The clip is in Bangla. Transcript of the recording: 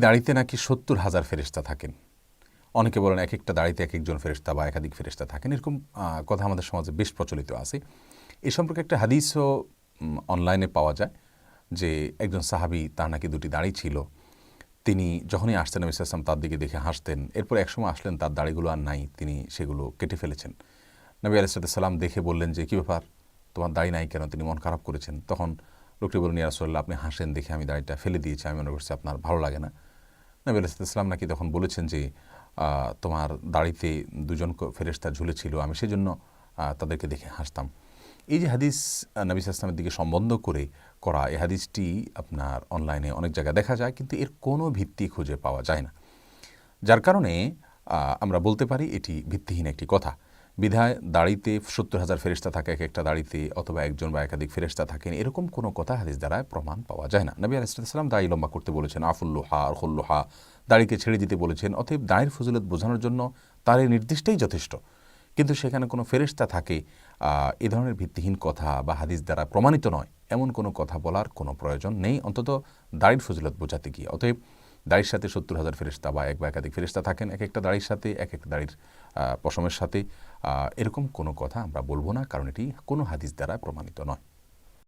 দাড়িতে নাকি ৭০,০০০ ফেরেশতা থাকেন। অনেকে বলেন একেকটা দাড়িতে একেকজন ফেরেশতা বা একাধিক ফেরেশতা থাকেন। এরকম কথা আমাদের সমাজে বেশ প্রচলিত আছে। এ সম্পর্কে একটা হাদিসও অনলাইনে পাওয়া যায় যে একজন সাহাবী, তার নাকি ২টি দাড়ি ছিল। তিনি যখনই আসতেন নবী সাল্লাল্লাহু আলাইহি ওয়াসাল্লাম তার দিকে দেখে হাসতেন। এরপর একসময় আসলেন, তার দাড়িগুলো আর নাই, তিনি সেগুলো কেটে ফেলেছেন। নবী আলাইহিস সালাম দেখে বললেন যে, "কী ব্যাপার? তোমার দাড়ি নাই কেন?" তিনি মন খারাপ করেছেন। তখন লোকটি বললেন, "ইয়া রাসূলুল্লাহ, আপনি হাসেন দেখে আমি দাড়িটা ফেলে দিয়েছি। আমি মনে করছি আপনার ভালো লাগে না।" নবী আলাইহিস সালাম নাকি তখন বলেছেন যে, তোমার দাড়িতে ২ জন ফেরেশতা ঝুলেছিল, আমি সেজন্য তাদেরকে দেখে হাসতাম। এই যে হাদিস নবী সাল্লাল্লাহু আলাইহি ওয়াসাল্লামের দিকে সম্বন্ধ করে করা, এই হাদিসটি আপনার অনলাইনে অনেক জায়গায় দেখা যায়, কিন্তু এর কোনো ভিত্তি খুঁজে পাওয়া যায় না। যার কারণে আমরা বলতে পারি এটি ভিত্তিহীন একটি কথা। বিধায় দাড়িতে ৭০,০০০ ফেরেশতা থাকে একেকটা দাড়িতে, অথবা একজন বা একাধিক ফেরেশতা থাকেন, এরকম কোনো কথা হাদিস দ্বারা প্রমাণ পাওয়া যায় না। নবী আলাইহিস সালাম দাড়ি লম্বা করতে বলেছেন, আফুল্লুহা আর খুল্লুহা, দাড়িকে ছেড়ে দিতে বলেছেন। অতএব দাড়ির ফজিলত বোঝানোর জন্য তার এই নির্দিষ্টই যথেষ্ট। কিন্তু সেখানে কোনো ফেরেশতা থাকে, এ ধরনের ভিত্তিহীন কথা বা হাদিস দ্বারা প্রমাণিত নয় এমন কোনো কথা বলার কোনো প্রয়োজন নেই, অন্তত দাড়ির ফজিলত বোঝাতে গিয়ে। অতএব দাড়ির সাথে ৭০,০০০ ফেরেশতা বা এক বা একাধিক ফেরেশতা থাকেন একেকটা দাড়ির সাথে, একেকটা দাড়ির পশমের সাথে, এরকম কোনো কথা আমরা বলবো না, কারণ এটি কোনো হাদিস দ্বারা প্রমাণিত নয়।